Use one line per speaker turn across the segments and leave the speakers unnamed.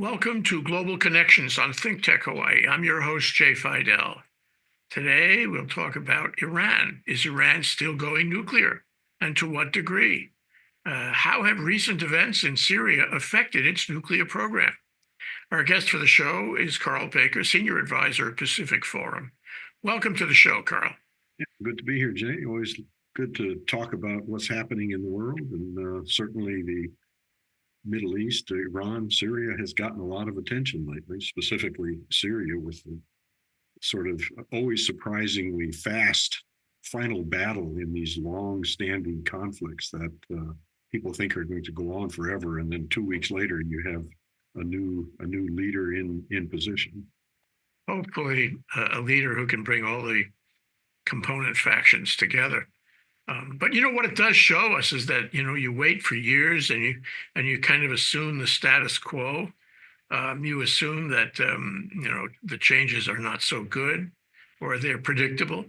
Welcome to Global Connections on ThinkTech Hawaii. I'm your host, Jay Fidell. Today, we'll talk about Iran. Is Iran still going nuclear? And to what degree? How have recent events in Syria affected its nuclear program? Our guest for the show is Carl Baker, Senior Advisor at Pacific Forum. Welcome to the show, Carl.
Yeah, good to be here, Jay. Always good to talk about what's happening in the world, and certainly the Middle East, Iran, Syria has gotten a lot of attention lately, specifically Syria, with the sort of always surprisingly fast final battle in these long-standing conflicts that people think are going to go on forever, and then 2 weeks later you have a new leader in position.
Hopefully, a leader who can bring all the component factions together. But you know what it does show us is that you wait for years and you kind of assume the status quo. You assume that the changes are not so good or they're predictable,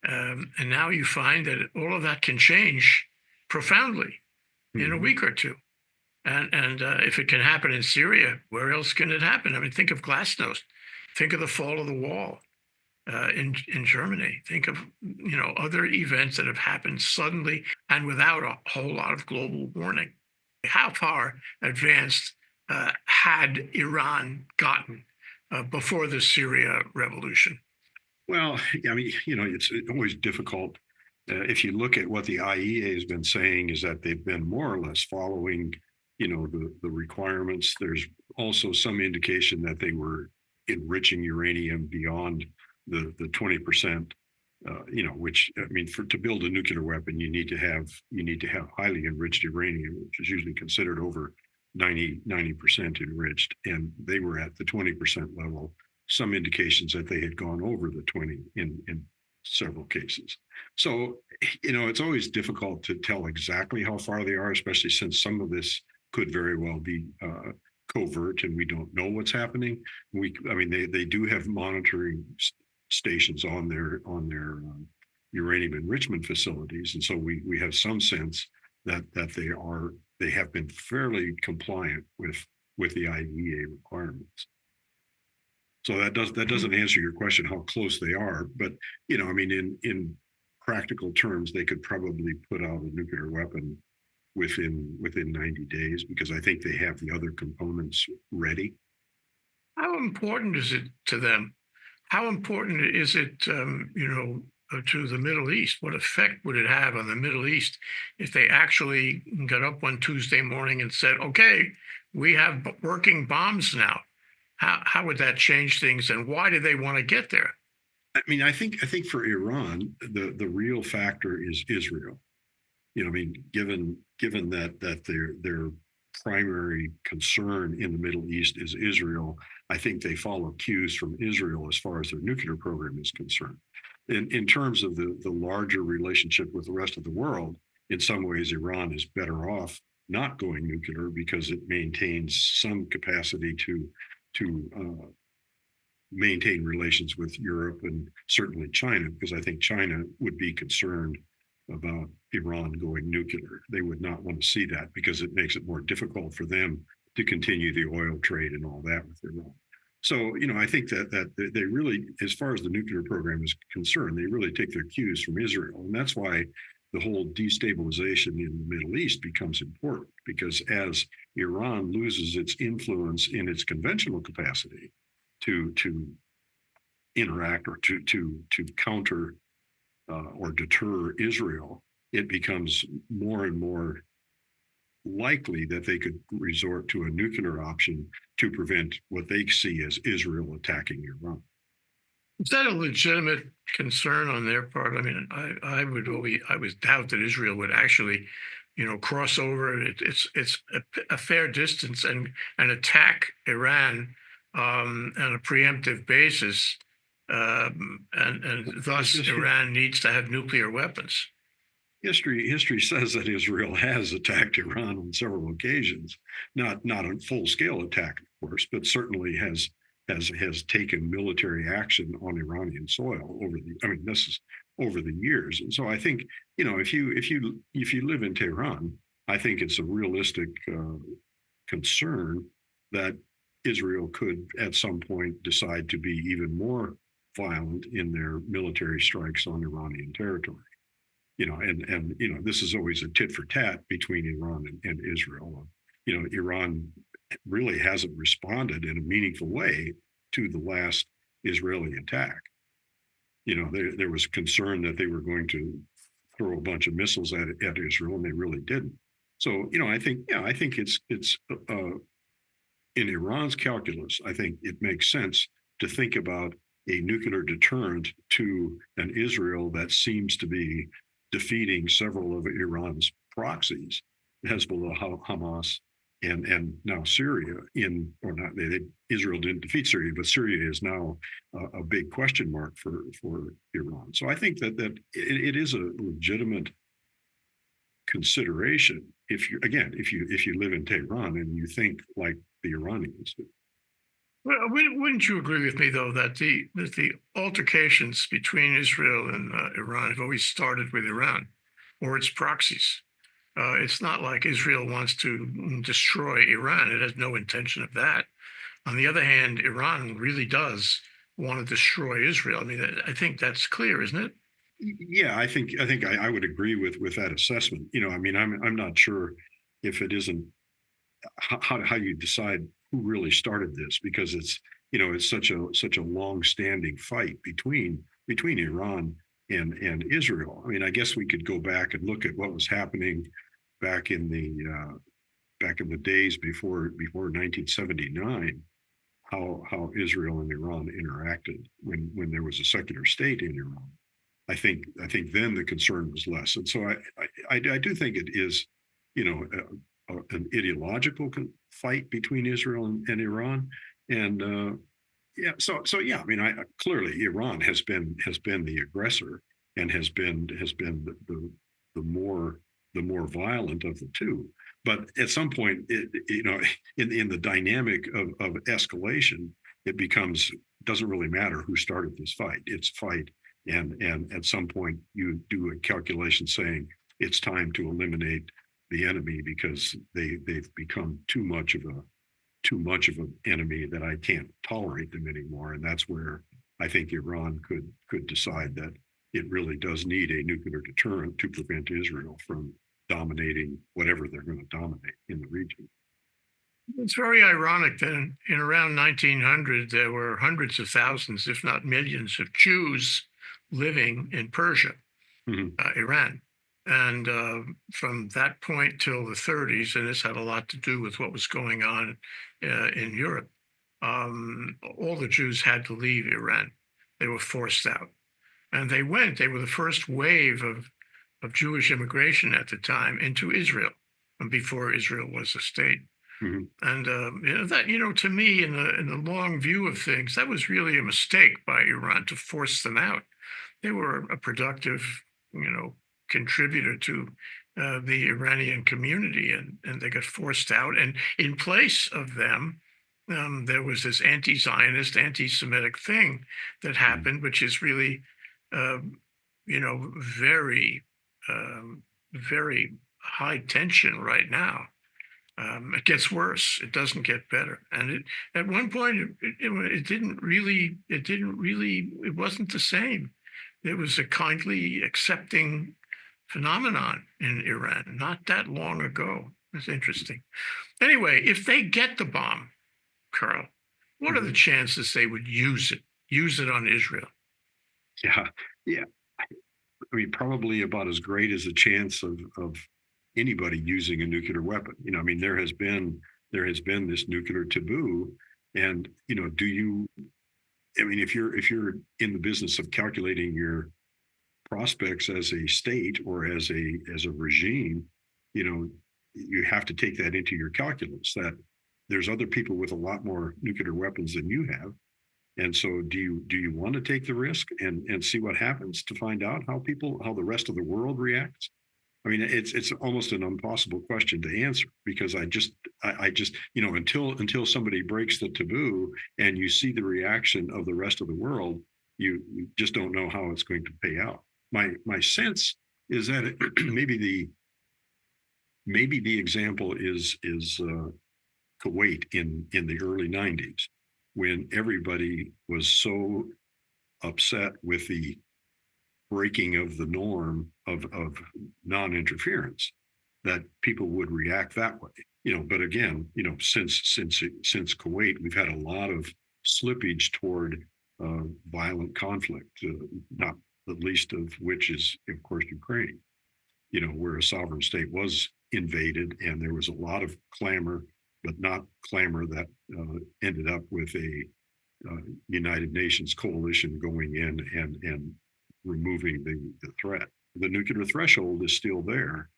and now you find that all of that can change profoundly in a week or two. And if it can happen in Syria, where else can it happen? I mean, think of Glasnost. Think of the fall of the wall. In Germany. Think of other events that have happened suddenly and without a whole lot of global warning. How far advanced had Iran gotten before the Syria revolution?
Well, I mean, it's always difficult. If you look at what the IEA has been saying, is that they've been more or less following, the requirements. There's also some indication that they were enriching uranium beyond the 20%, which, I mean, to build a nuclear weapon, you need to have highly enriched uranium, which is usually considered over 90% enriched, and they were at the 20% level. Some indications that they had gone over the 20 in several cases. So, it's always difficult to tell exactly how far they are, especially since some of this could very well be covert, and we don't know what's happening. They do have monitoring stations on their uranium enrichment facilities, and so we have some sense that they have been fairly compliant with the IEA requirements. So that doesn't answer your question how close they are, but in practical terms, they could probably put out a nuclear weapon within 90 days, because I think they have the other components ready.
How important is it to them? How important is it, to the Middle East? What effect would it have on the Middle East if they actually got up one Tuesday morning and said, okay, we have working bombs now? How would that change things, and why do they want to get there?
I mean, I think for Iran, the real factor is Israel. Given that their primary concern in the Middle East is Israel, I think they follow cues from Israel as far as their nuclear program is concerned. In terms of the larger relationship with the rest of the world, in some ways, Iran is better off not going nuclear, because it maintains some capacity to maintain relations with Europe and certainly China, because I think China would be concerned about Iran going nuclear. They would not want to see that, because it makes it more difficult for them to continue the oil trade and all that with Iran. So, I think that they really, as far as the nuclear program is concerned, they really take their cues from Israel. And that's why the whole destabilization in the Middle East becomes important, because as Iran loses its influence in its conventional capacity to interact or to counter or deter Israel, it becomes more and more likely that they could resort to a nuclear option to prevent what they see as Israel attacking Iran.
Is that a legitimate concern on their part? I mean, I would doubt that Israel would actually, cross over. It's a fair distance and attack Iran on a preemptive basis, and thus Iran needs to have nuclear weapons.
History says that Israel has attacked Iran on several occasions, not a full-scale attack, of course, but certainly has taken military action on Iranian soil this is over the years. And so I think, if you live in Tehran, I think it's a realistic concern that Israel could at some point decide to be even more violent in their military strikes on Iranian territory. This is always a tit for tat between Iran and Israel. Iran really hasn't responded in a meaningful way to the last Israeli attack. There was concern that they were going to throw a bunch of missiles at Israel, and they really didn't. So, I think it's in Iran's calculus. I think it makes sense to think about a nuclear deterrent to an Israel that seems to be defeating several of Iran's proxies, Hezbollah, Hamas, and now Syria. Israel didn't defeat Syria, but Syria is now a big question mark for Iran. So I think that it is a legitimate consideration if you live in Tehran and you think like the Iranians do.
Well, wouldn't you agree with me, though, that the altercations between Israel and Iran have always started with Iran or its proxies? It's not like Israel wants to destroy Iran. It has no intention of that. On the other hand, Iran really does want to destroy Israel. I mean, I think that's clear, isn't it?
Yeah, I think I would agree with that assessment. I'm not sure if it isn't how you decide who really started this, because it's such a long-standing fight between Iran and Israel. I mean, I guess we could go back and look at what was happening back in the days before 1979, how Israel and Iran interacted when there was a secular state in Iran. I think then the concern was less, and so I do think it is, an ideological fight between Israel and Iran, and yeah. I mean, clearly Iran has been the aggressor and has been the more violent of the two. But at some point, in the dynamic of escalation, it doesn't really matter who started this fight. It's a fight, and at some point you do a calculation saying it's time to eliminate the enemy because they've become too much of an enemy that I can't tolerate them anymore. And that's where I think Iran could decide that it really does need a nuclear deterrent to prevent Israel from dominating whatever they're going to dominate in the region.
It's very ironic that in around 1900, there were hundreds of thousands, if not millions, of Jews living in Persia, Iran. And from that point till the 30s, and this had a lot to do with what was going on in Europe, all the Jews had to leave Iran. They were forced out. And they were the first wave of Jewish immigration at the time into Israel, and before Israel was a state.
Mm-hmm.
And to me, in the long view of things, that was really a mistake by Iran to force them out. They were a productive, contributor to the Iranian community, and they got forced out. And in place of them, there was this anti-Zionist, anti-Semitic thing that happened, which is really, very, very high tension right now. It gets worse. It doesn't get better. And at one point, it wasn't the same. It was a kindly accepting phenomenon in Iran not that long ago. It's interesting. Anyway, if they get the bomb, Carl, what are the chances they would use it on Israel?
Yeah. I mean, probably about as great as a chance of anybody using a nuclear weapon. I mean, there has been this nuclear taboo, and if you're in the business of calculating your prospects as a state or as a regime, you have to take that into your calculus, that there's other people with a lot more nuclear weapons than you have. And so do you want to take the risk and see what happens to find out how the rest of the world reacts? I mean, it's almost an impossible question to answer, because I just until somebody breaks the taboo and you see the reaction of the rest of the world, you just don't know how it's going to pay out. My sense is that maybe the example is Kuwait in the early 90s, when everybody was so upset with the breaking of the norm of non-interference that people would react that way. But again, since Kuwait, we've had a lot of slippage toward violent conflict, not the least of which is, of course, Ukraine. Where a sovereign state was invaded, and there was a lot of clamor, but not clamor that ended up with a United Nations coalition going in and removing the threat. The nuclear threshold is still there,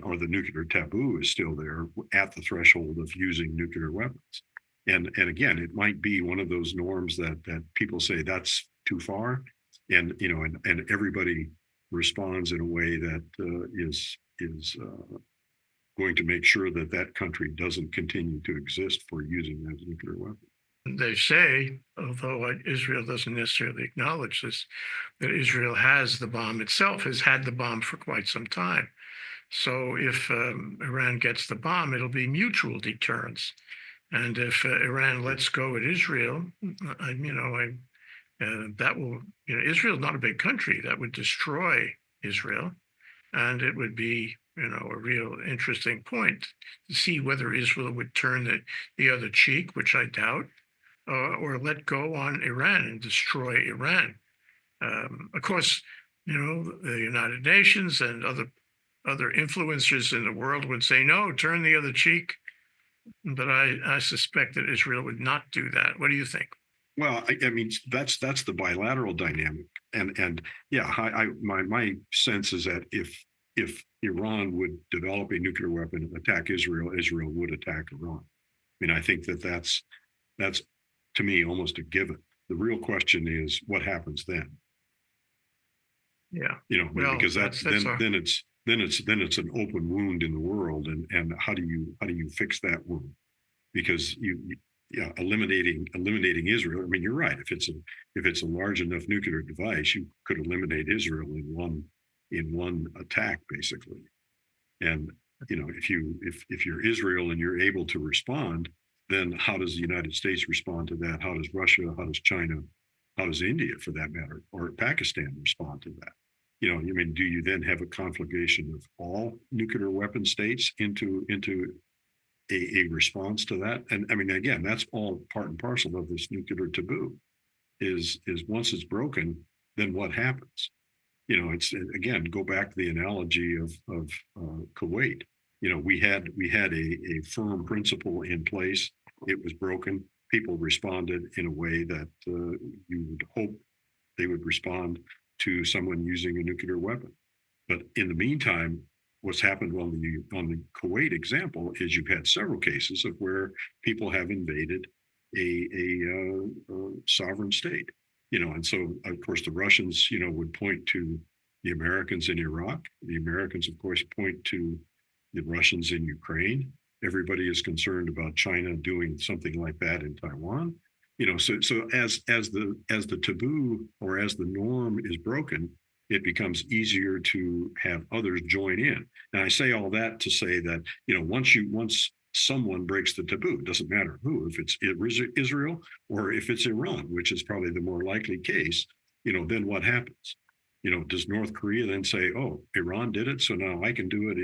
or the nuclear taboo is still there at the threshold of using nuclear weapons. And again, it might be one of those norms that people say that's too far, and everybody responds in a way that is going to make sure that that country doesn't continue to exist for using that nuclear weapon.
They say, although Israel doesn't necessarily acknowledge this, that Israel has the bomb itself, has had the bomb for quite some time. So if Iran gets the bomb, it'll be mutual deterrence. And if Iran lets go at Israel, that will, Israel's not a big country. That would destroy Israel. And it would be, a real interesting point to see whether Israel would turn the other cheek, which I doubt, or let go on Iran and destroy Iran. Of course, the United Nations and other influencers in the world would say, no, turn the other cheek. But I suspect that Israel would not do that. What do you think?
Well, I mean, that's the bilateral dynamic, and yeah, my sense is that if Iran would develop a nuclear weapon and attack Israel, Israel would attack Iran. I mean, I think that's to me almost a given. The real question is what happens then.
Yeah,
because then it's an open wound in the world, and how do you fix that wound? Because eliminating Israel. I mean, you're right. If it's a large enough nuclear device, you could eliminate Israel in one attack, basically. And if you're Israel and you're able to respond, then how does the United States respond to that? How does Russia? How does China? How does India, for that matter, or Pakistan respond to that? Do you then have a conflagration of all nuclear weapon states into a response to that? And I mean, again, that's all part and parcel of this nuclear taboo. Is once it's broken, then what happens? It's, again, go back to the analogy of Kuwait. We had a firm principle in place. It was broken. People responded in a way that you would hope they would respond to someone using a nuclear weapon. But in the meantime, what's happened on the Kuwait example is you've had several cases of where people have invaded a sovereign state. And so, of course, the Russians, would point to the Americans in Iraq. The Americans, of course, point to the Russians in Ukraine. Everybody is concerned about China doing something like that in Taiwan. So as the taboo or as the norm is broken, it becomes easier to have others join in. And I say all that to say that, once someone breaks the taboo, it doesn't matter who, if it's Israel or if it's Iran, which is probably the more likely case, then what happens? Does North Korea then say, oh, Iran did it, so now I can do it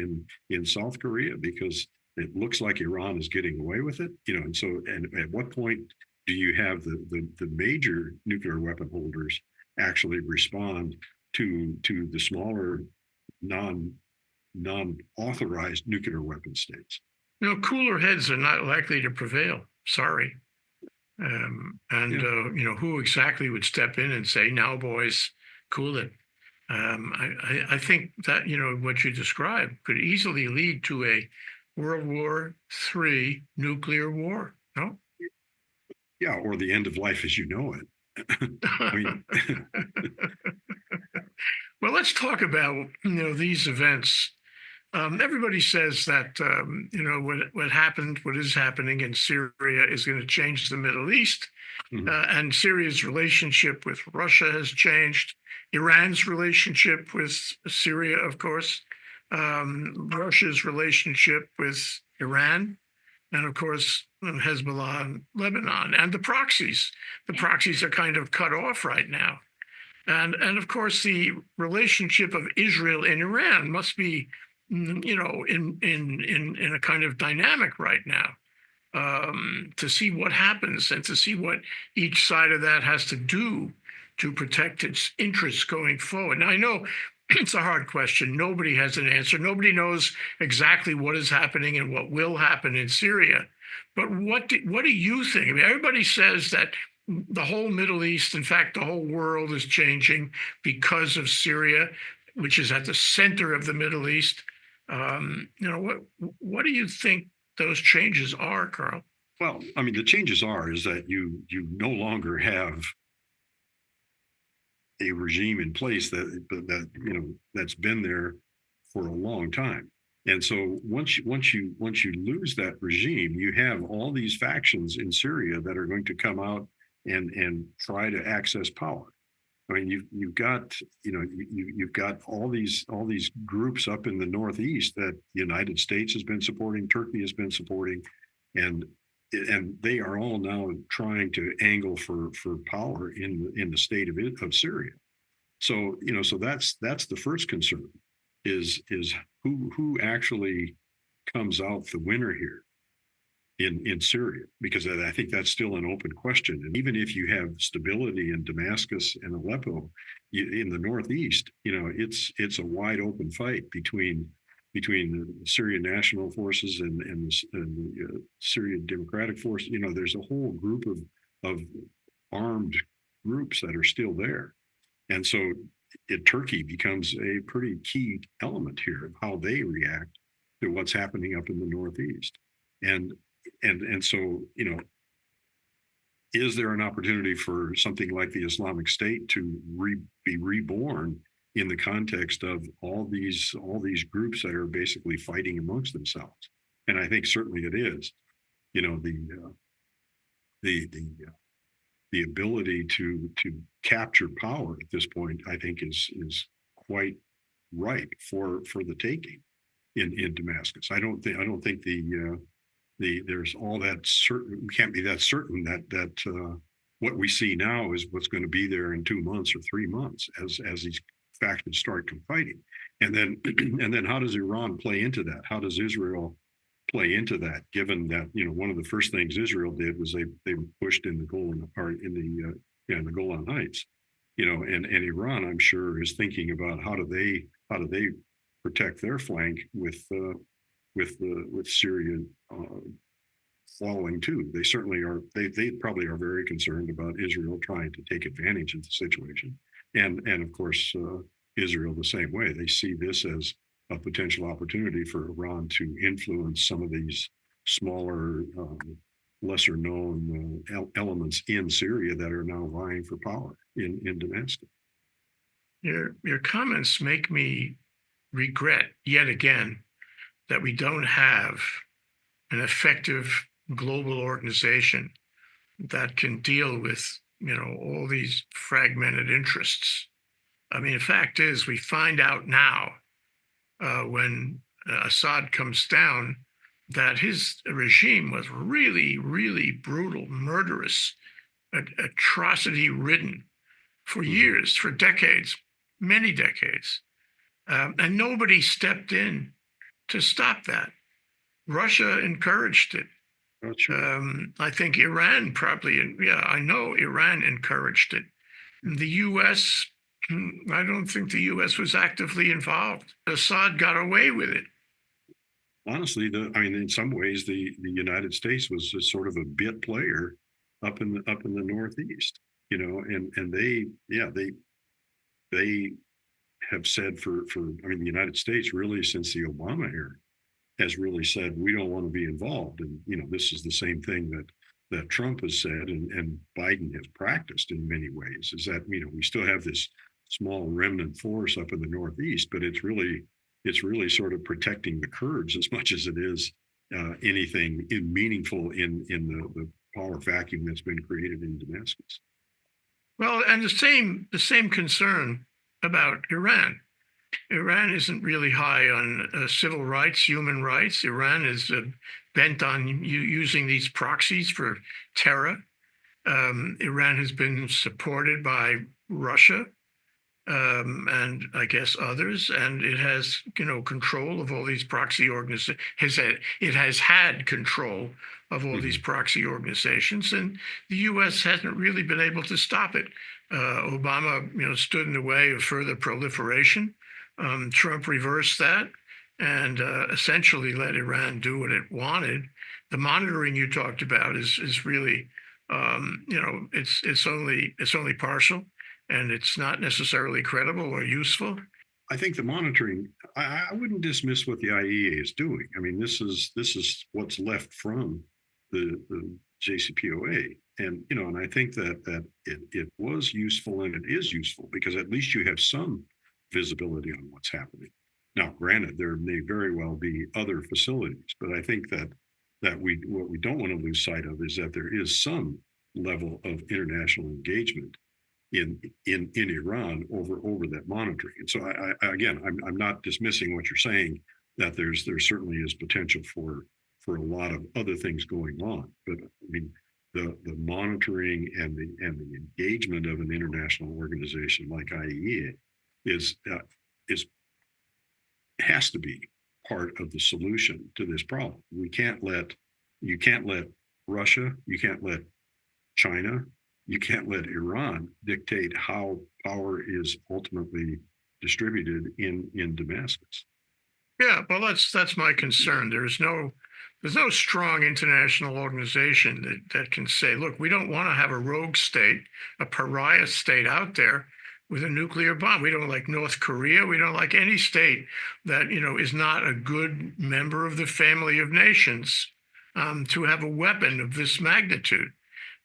in South Korea because it looks like Iran is getting away with it? And at what point do you have the major nuclear weapon holders actually respond to the smaller non-authorized nuclear weapon states?
Cooler heads are not likely to prevail. Sorry. Who exactly would step in and say, now, boys, cool it? I think that, what you described could easily lead to a World War III nuclear war. No?
Yeah, or the end of life as you know it. I mean,
well, let's talk about, these events. Everybody says that, what is happening in Syria is going to change the Middle East. Mm-hmm. And Syria's relationship with Russia has changed. Iran's relationship with Syria, of course. Russia's relationship with Iran and of course Hezbollah and Lebanon, and the proxies. The proxies are kind of cut off right now, and of course the relationship of Israel and Iran must be, in a kind of dynamic right now, to see what happens and to see what each side of that has to do to protect its interests going forward. Now, I know it's a hard question. Nobody has an answer. Nobody knows exactly what is happening and what will happen in Syria. But what do you think? I mean, everybody says that the whole Middle East, in fact, the whole world is changing because of Syria, which is at the center of the Middle East. What do you think those changes are, Carl?
Well, I mean, the changes is that you no longer have a regime in place that's been there for a long time. And so once you lose that regime, you have all these factions in Syria that are going to come out and try to access power. I mean, you've got all these groups up in the Northeast that the United States has been supporting, Turkey has been supporting, and they are all now trying to angle for power in the state of Syria. So so that's the first concern is who actually comes out the winner here in Syria, because I think that's still an open question. And even if you have stability in Damascus and Aleppo, in the Northeast, it's a wide open fight between the Syrian National Forces and the Syrian Democratic Force. There's a whole group of armed groups that are still there. And so Turkey becomes a pretty key element here of how they react to what's happening up in the Northeast. And so, is there an opportunity for something like the Islamic State to be reborn in the context of all these groups that are basically fighting amongst themselves? And I think certainly it is. The ability to capture power at this point, I think, is quite ripe for the taking in Damascus. I don't think there's all that certain. We can't be that certain that what we see now is what's going to be there in 2 months or 3 months as these factions start fighting. And then how does Iran play into that? How does Israel play into that? Given that one of the first things Israel did was they pushed in the Golan in the Golan Heights, and Iran, I'm sure, is thinking about how do they protect their flank with Syria following too. They certainly are. They probably are very concerned about Israel trying to take advantage of the situation, and of course Israel the same way. They see this as a potential opportunity for Iran to influence some of these smaller, lesser known elements in Syria that are now vying for power in Damascus.
Your comments make me regret yet again that we don't have an effective global organization that can deal with all these fragmented interests. I mean, the fact is, we find out now when Assad comes down that his regime was really, really brutal, murderous, atrocity-ridden for years, for decades, many decades. And nobody stepped in to stop that. Russia encouraged it. I think Iran I know Iran encouraged it. The U.S., I don't think the U.S. was actively involved. Assad got away with it.
Honestly, in some ways, the United States was sort of a bit player up in the Northeast, and they have said the United States really since the Obama era has really said we don't want to be involved, and this is the same thing that Trump has said and Biden has practiced in many ways, is that we still have this small remnant force up in the Northeast, but it's really sort of protecting the Kurds as much as it is anything meaningful in the power vacuum that's been created in Damascus.
Well, and the same concern about Iran. Iran isn't really high on civil rights, human rights. Iran is bent on using these proxies for terror. Iran has been supported by Russia and I guess others, and it has control of all these proxy organizations. It has had control of all these
Mhm.
proxy organizations, and the U.S. hasn't really been able to stop it. Obama, stood in the way of further proliferation. Trump reversed that and essentially let Iran do what it wanted. The monitoring you talked about is really, it's only partial and it's not necessarily credible or useful.
I think the monitoring, I wouldn't dismiss what the IEA is doing. I mean, this is what's left from the JCPOA. And and I think that it was useful and it is useful because at least you have some visibility on what's happening. Now, granted, there may very well be other facilities, but I think that what we don't want to lose sight of is that there is some level of international engagement in Iran over that monitoring. And so I'm not dismissing what you're saying that there certainly is potential for a lot of other things going on. But I mean the monitoring and the engagement of an international organization like IEA is has to be part of the solution to this problem. You can't let Russia, you can't let China, you can't let Iran dictate how power is ultimately distributed in Damascus.
Yeah, well, that's my concern. There's no strong international organization that can say, look, we don't want to have a rogue state, a pariah state out there with a nuclear bomb. We don't like North Korea. We don't like any state that is not a good member of the family of nations to have a weapon of this magnitude.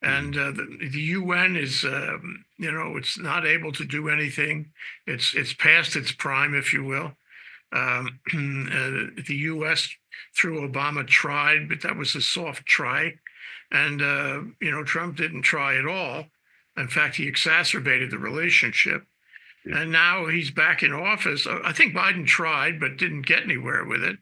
And the UN is, it's not able to do anything. It's past its prime, if you will. The U.S. through Obama tried, but that was a soft try, and Trump didn't try at all. In fact, he exacerbated the relationship,
Yeah.
and now he's back in office. I think Biden tried, but didn't get anywhere with it.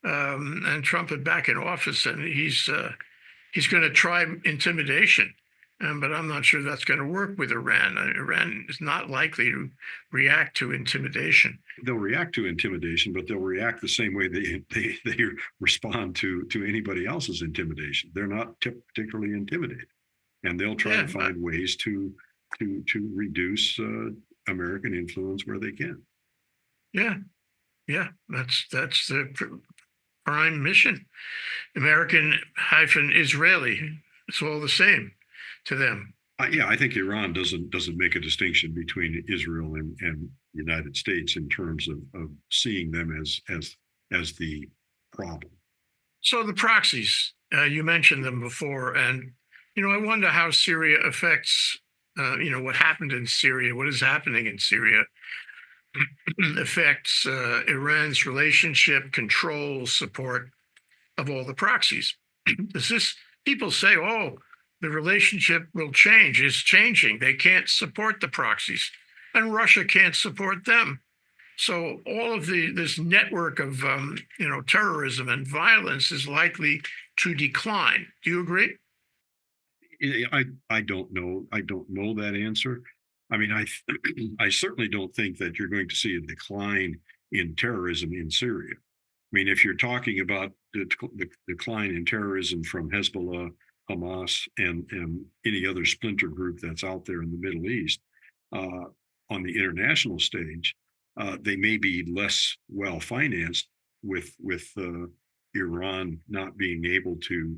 And Trump is back in office, and he's going to try intimidation. But I'm not sure that's going to work with Iran. Iran is not likely to react to intimidation.
They'll react to intimidation, but they'll react the same way they respond to anybody else's intimidation. They're not particularly intimidated, and they'll try to find ways to reduce American influence where they can.
Yeah, that's the prime mission. American-Israeli. It's all the same to them.
I think Iran doesn't make a distinction between Israel and the United States in terms of seeing them as the problem.
So the proxies, you mentioned them before, and I wonder how Syria affects, what happened in Syria, what is happening in Syria affects Iran's relationship, control, support of all the proxies. Does this people say, oh, the relationship will change, is changing. They can't support the proxies, and Russia can't support them. So all of this network of terrorism and violence is likely to decline. Do you agree?
I don't know. I don't know that answer. I mean, I certainly don't think that you're going to see a decline in terrorism in Syria. I mean, if you're talking about the decline in terrorism from Hezbollah, Hamas, and any other splinter group that's out there in the Middle East on the international stage, they may be less well financed with Iran not being able to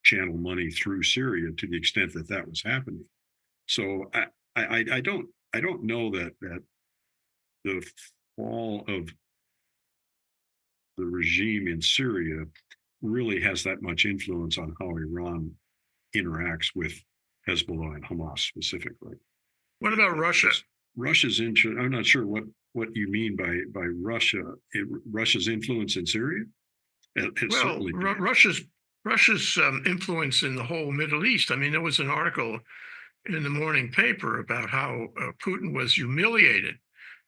channel money through Syria to the extent that that was happening. So I don't know that the fall of the regime in Syria really has that much influence on how Iran interacts with Hezbollah and Hamas specifically.
What about Russia?
Russia's interest. I'm not sure what you mean by Russia. Russia's influence in Syria.
Well, Russia's influence in the whole Middle East. I mean, there was an article in the morning paper about how Putin was humiliated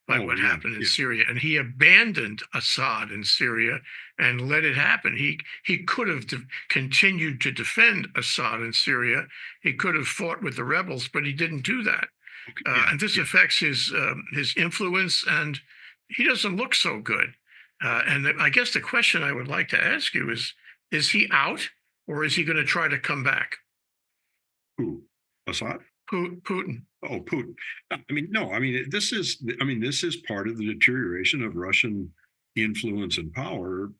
by
Oh
what
yeah,
happened in
yeah.
Syria, and he abandoned Assad in Syria and let it happen. He could have continued to defend Assad in Syria. He could have fought with the rebels, but he didn't do that.
Okay, yeah,
And this
yeah.
affects his influence, and he doesn't look so good. And I guess the question I would like to ask you is he out, or is he going to try to come back?
Who? Assad?
Putin.
Oh, Putin. I mean, no. I mean, this is part of the deterioration of Russian influence and power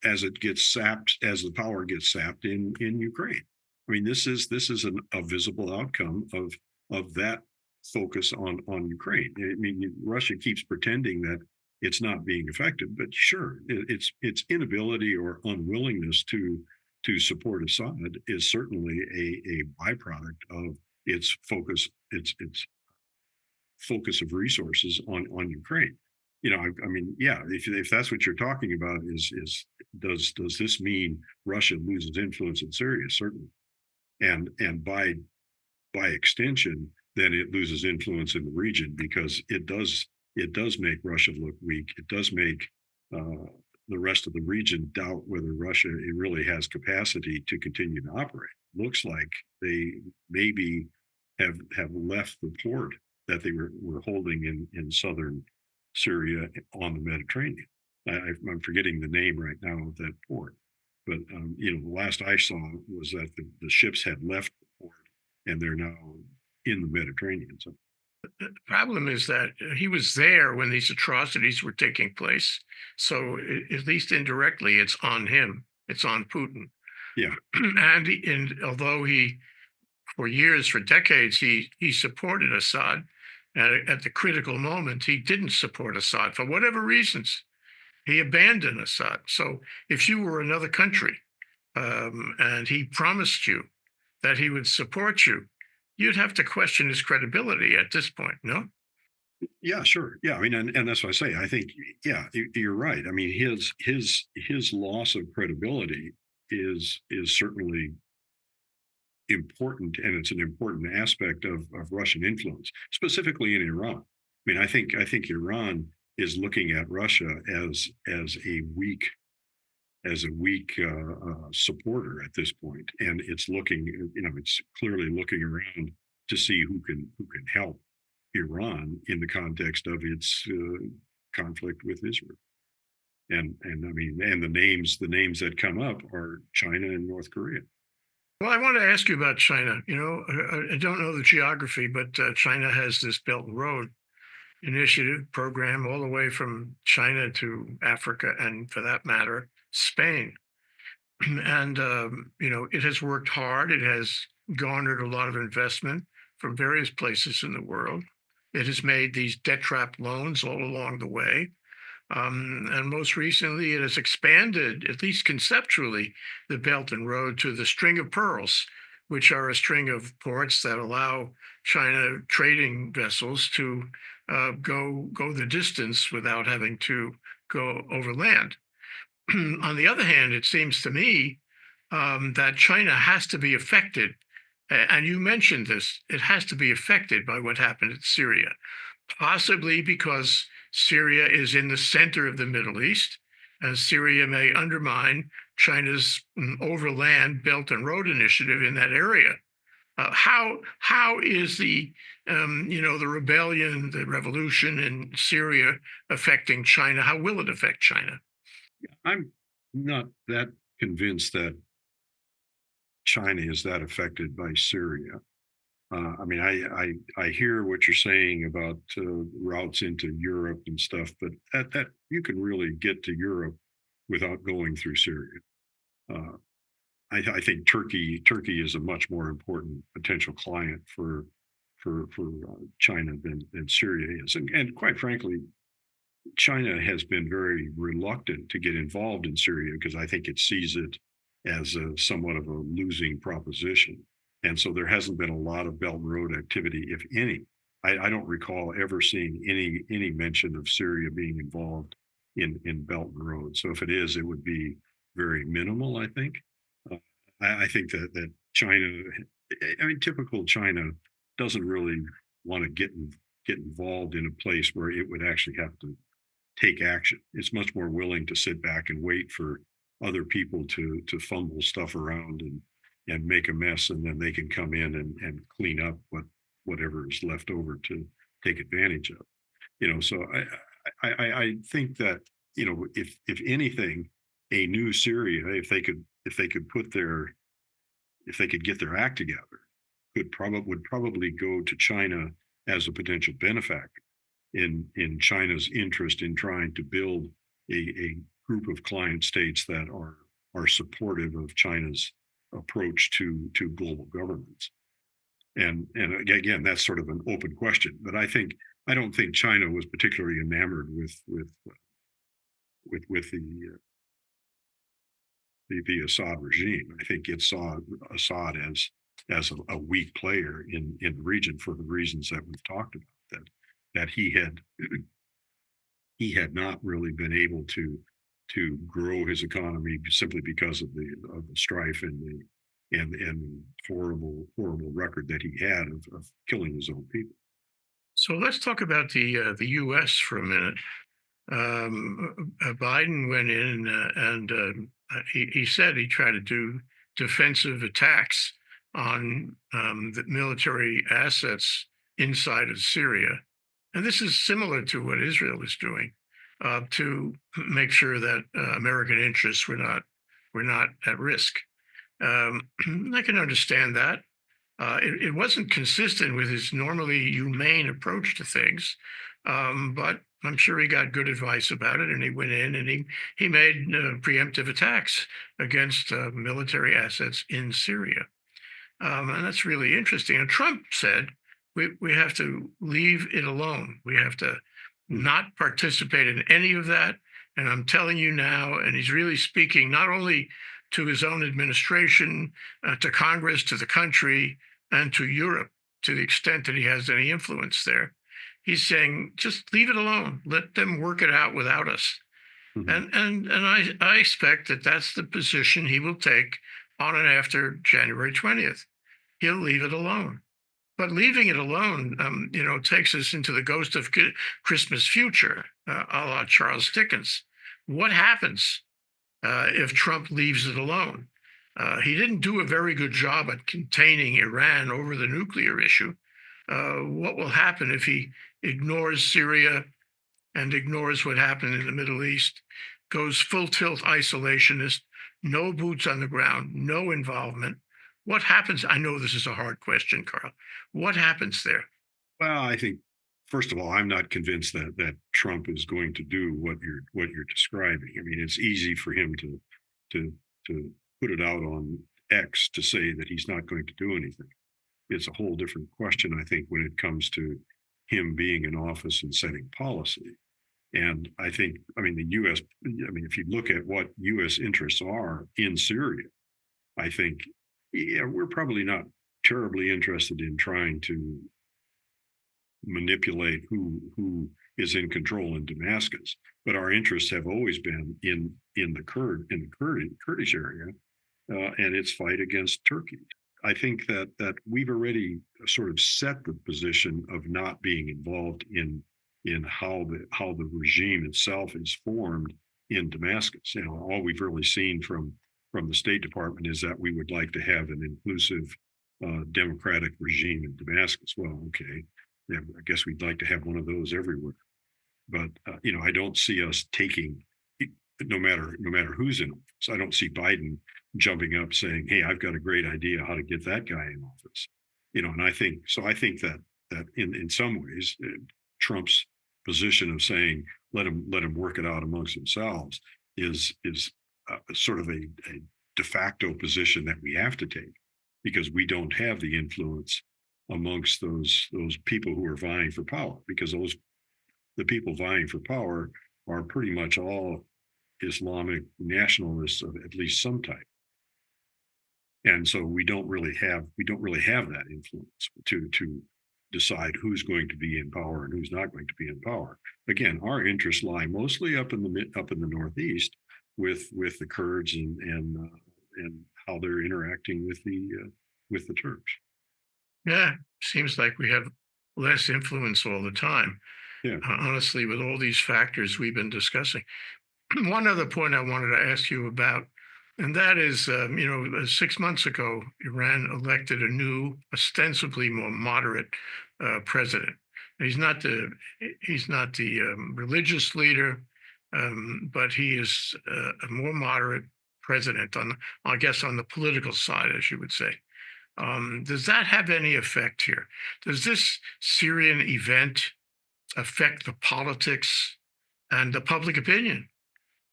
as it gets sapped, as the power gets sapped in Ukraine. I mean, this is a visible outcome of that focus on Ukraine. I mean, Russia keeps pretending that it's not being affected, but sure, its inability or unwillingness to support Assad is certainly a byproduct of its its focus of resources on Ukraine. I mean, yeah, if that's what you're talking about, is does this mean Russia loses influence in Syria? Certainly, and by extension, then it loses influence in the region because it does make Russia look weak. It does make uh, the rest of the region doubt whether Russia it really has capacity to continue to operate. Looks like they maybe have left the port that they were holding in southern Syria on the Mediterranean. I'm forgetting the name right now of that port, but the last I saw was that the ships had left the port and they're now in the Mediterranean. So
The problem is that he was there when these atrocities were taking place. So, at least indirectly, it's on him. It's on Putin.
yeah,
And although for years, for decades, he supported Assad, at the critical moment, he didn't support Assad for whatever reasons. He abandoned Assad. So, if you were another country, and he promised you that he would support you, you'd have to question his credibility at this point, no?
yeah, sure, yeah. I mean, and that's what I say. I think, yeah, you're right. I mean, his loss of credibility is certainly important, and it's an important aspect of Russian influence, specifically in Iran. I mean, I think Iran is looking at Russia as a weak supporter at this point, and it's looking, it's clearly looking around to see who can help Iran in the context of its conflict with Israel. And I mean, and the names that come up are China and North Korea.
Well, I want to ask you about China. I don't know the geography, but China has this Belt and Road Initiative program all the way from China to Africa, and for that matter, Spain. And it has worked hard. It has garnered a lot of investment from various places in the world. It has made these debt trap loans all along the way. And most recently, it has expanded, at least conceptually, the Belt and Road to the String of Pearls, which are a string of ports that allow China trading vessels to go the distance without having to go over land. On the other hand, it seems to me that China has to be affected, and you mentioned this, it has to be affected by what happened in Syria, possibly because Syria is in the center of the Middle East, and Syria may undermine China's overland Belt and Road Initiative in that area. How is the rebellion, the revolution in Syria affecting China? How will it affect China?
I'm not that convinced that China is that affected by Syria. I mean, I hear what you're saying about routes into Europe and stuff, but that you can really get to Europe without going through Syria. Uh, I think Turkey is a much more important potential client for China than Syria is, and quite frankly, China has been very reluctant to get involved in Syria because I think it sees it as somewhat of a losing proposition. And so there hasn't been a lot of Belt and Road activity, if any. I don't recall ever seeing any mention of Syria being involved in Belt and Road. So if it is, it would be very minimal, I think. Uh, I think that China, I mean, typical China doesn't really want to get get involved in a place where it would actually have to take action. It's much more willing to sit back and wait for other people to fumble stuff around and make a mess, and then they can come in and clean up whatever is left over to take advantage of. So I think that if anything, a new Syria, if they could get their act together, would probably go to China as a potential benefactor in China's interest in trying to build a group of client states that are supportive of China's approach to global governance. And again, that's sort of an open question, but I don't think China was particularly enamored with the Assad regime. I think it saw Assad as a weak player in the region for the reasons that we've talked about. That he had not really been able to grow his economy simply because of the strife and horrible record that he had of killing his own people.
So let's talk about the U.S. for a minute. Biden went in he said he tried to do defensive attacks on the military assets inside of Syria, and this is similar to what Israel is doing to make sure that American interests were not at risk. I can understand that. It wasn't consistent with his normally humane approach to things, but I'm sure he got good advice about it, and he went in and he made preemptive attacks against military assets in Syria, and that's really interesting. And Trump said we have to leave it alone. We have to not participate in any of that. And I'm telling you now, and he's really speaking not only to his own administration, to Congress, to the country, and to Europe, to the extent that he has any influence there. He's saying, just leave it alone. Let them work it out without us.
Mhm.
And I expect that that's the position he will take on and after January 20th. He'll leave it alone. But leaving it alone, takes us into the ghost of Christmas future, a la Charles Dickens. What happens if Trump leaves it alone? He didn't do a very good job at containing Iran over the nuclear issue. What will happen if he ignores Syria and ignores what happened in the Middle East, goes full tilt isolationist, no boots on the ground, no involvement? What happens? I know this is a hard question, Carl. What happens there?
Well, I think first of all, I'm not convinced that Trump is going to do what you're describing. I mean, it's easy for him to to put it out on X to say that he's not going to do anything. It's a whole different question, I think, when it comes to him being in office and setting policy. And I mean, the U.S. I mean, if you look at what U.S. interests are in Syria, I think, yeah, we're probably not terribly interested in trying to manipulate who is in control in Damascus. But our interests have always been in the Kurdish area and its fight against Turkey. I think that we've already sort of set the position of not being involved in how the regime itself is formed in Damascus. All we've really seen from the State Department is that we would like to have an inclusive democratic regime in Damascus. Well, okay, yeah, I guess we'd like to have one of those everywhere. But I don't see us taking, no matter who's in office. I don't see Biden jumping up saying, "Hey, I've got a great idea how to get that guy in office." And I think so. I think that in some ways, Trump's position of saying let him work it out amongst themselves is sort of a de facto position that we have to take because we don't have the influence amongst those people who are vying for power, because the people vying for power are pretty much all Islamic nationalists of at least some type. And so we don't really have that influence to decide who's going to be in power and who's not going to be in power. Again, our interests lie mostly up in the Northeast with the Kurds and how they're interacting with the Turks.
Yeah, seems like we have less influence all the time.
Yeah.
Honestly, with all these factors we've been discussing. One other point I wanted to ask you about, and that is, 6 months ago, Iran elected a new, ostensibly more moderate president. He's not the religious leader, but he is a more moderate president I guess, on the political side, as you would say. Does that have any effect here? Does this Syrian event affect the politics and the public opinion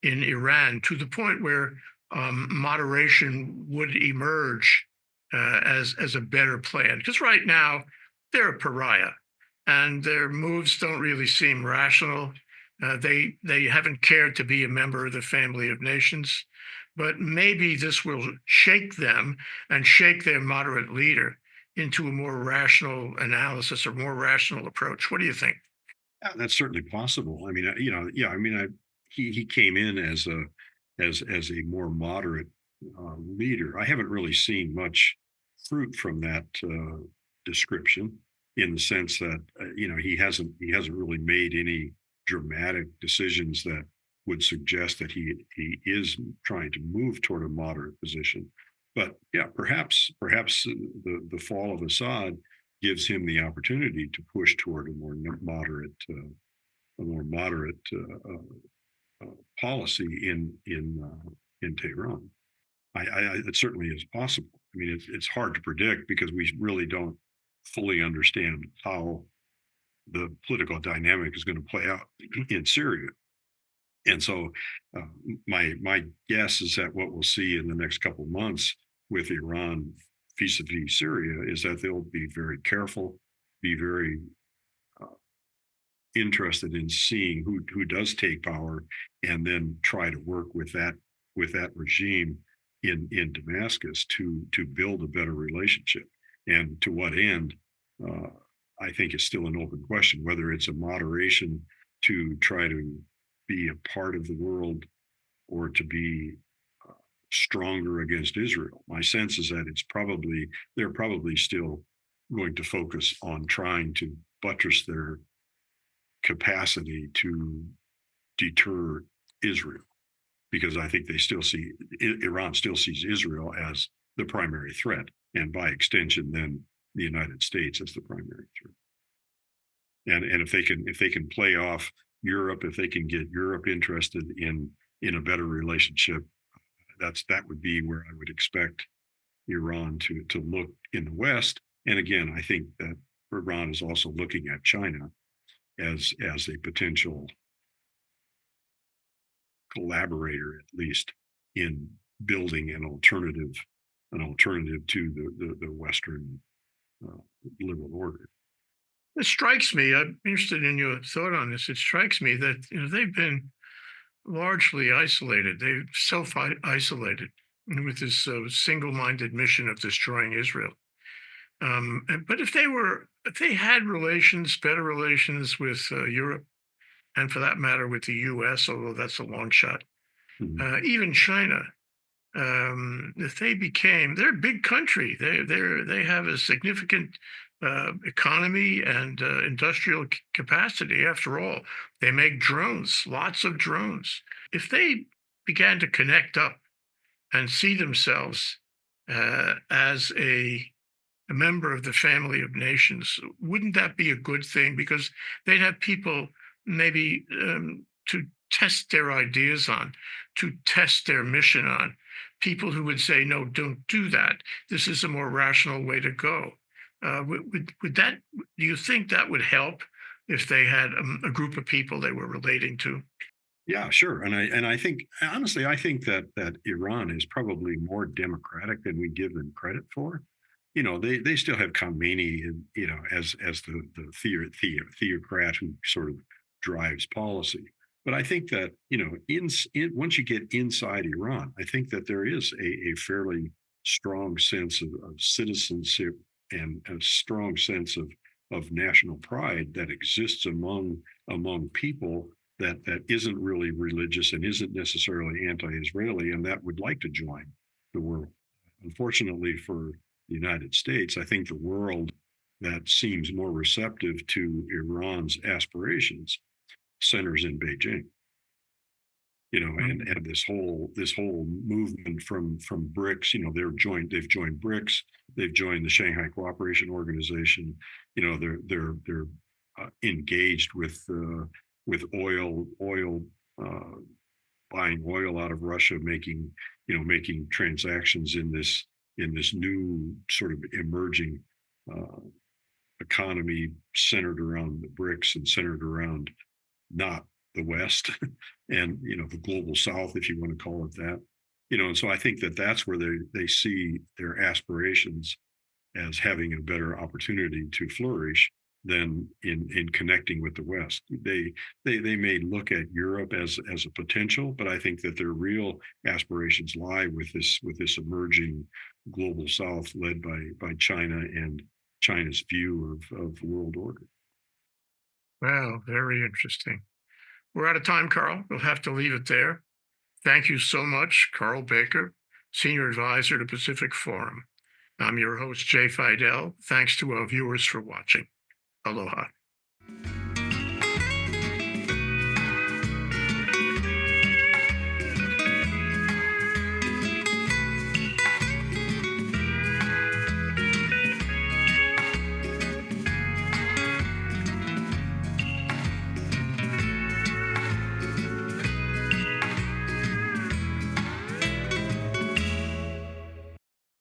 in Iran to the point where moderation would emerge as a better plan? Because right now they're a pariah, and their moves don't really seem rational. They haven't cared to be a member of the family of nations, but maybe this will shake them and shake their moderate leader into a more rational analysis or more rational approach. What do you think?
Yeah, that's certainly possible. I mean, yeah. I mean, he came in as a more moderate leader. I haven't really seen much fruit from that description, in the sense that he hasn't really made any dramatic decisions that would suggest that he is trying to move toward a moderate position. But yeah, perhaps the fall of Assad gives him the opportunity to push toward a more moderate policy in Tehran. It certainly is possible. I mean, it's hard to predict because we really don't fully understand how the political dynamic is going to play out in Syria. And so, uh, my guess is that what we'll see in the next couple of months with Iran vis-a-vis Syria is that they'll be very careful, be very uh, interested in seeing who does take power, and then try to work with that regime in Damascus to build a better relationship. And to what end, uh, I think is still an open question, whether it's a moderation to try to be a part of the world, or to be uh, stronger against Israel. My sense is that they're probably still going to focus on trying to buttress their capacity to deter Israel, because I think they still see Iran still sees Israel as the primary threat, and by extension, then the United States as the primary threat. And if they can play off Europe, if they can get Europe interested in a better relationship, that would be where I would expect Iran to look in the West. And again, I think that Iran is also looking at China as a potential collaborator, at least in building an alternative to the Western uh, liberal order.
It strikes me, I'm interested in your thought on this. It strikes me that they've been largely isolated. They've self-isolated with this single-minded mission of destroying Israel. But if they had better relations with Europe, and for that matter with the U.S., although that's a long shot,
Mhm.
even China, if they're a big country. They have a significant economy and industrial capacity. After all, they make drones, lots of drones. If they began to connect up and see themselves as a member of the family of nations, wouldn't that be a good thing? Because they'd have people maybe to test their ideas on, to test their mission on. People who would say, no, don't do that. This is a more rational way to go. Would that, do you think that would help if they had a group of people they were relating to?
Yeah, sure. And I think, honestly, I think that Iran is probably more democratic than we give them credit for. They still have Khomeini, as the theocrat who sort of drives policy. But I think that once you get inside Iran, I think that there is a fairly strong sense of citizenship, and a strong sense of national pride that exists among people that isn't really religious and isn't necessarily anti-Israeli, and that would like to join the world. Unfortunately for the United States, I think the world that seems more receptive to Iran's aspirations centers in Beijing. And this whole movement from BRICS, they've joined BRICS, they've joined the Shanghai Cooperation Organization. They're engaged with oil, uh, buying oil out of Russia, making transactions in this new sort of emerging uh, economy centered around the BRICS and centered around not the West and the global South, if you want to call it that. And so I think that that's where they see their aspirations as having a better opportunity to flourish than in connecting with the West. They may look at Europe as a potential, but I think that their real aspirations lie with this emerging global South led by China and China's view of world order.
Wow, very interesting. We're out of time, Carl. We'll have to leave it there. Thank you so much, Carl Baker, Senior Advisor to Pacific Forum. I'm your host, Jay Fidell. Thanks to our viewers for watching. Aloha.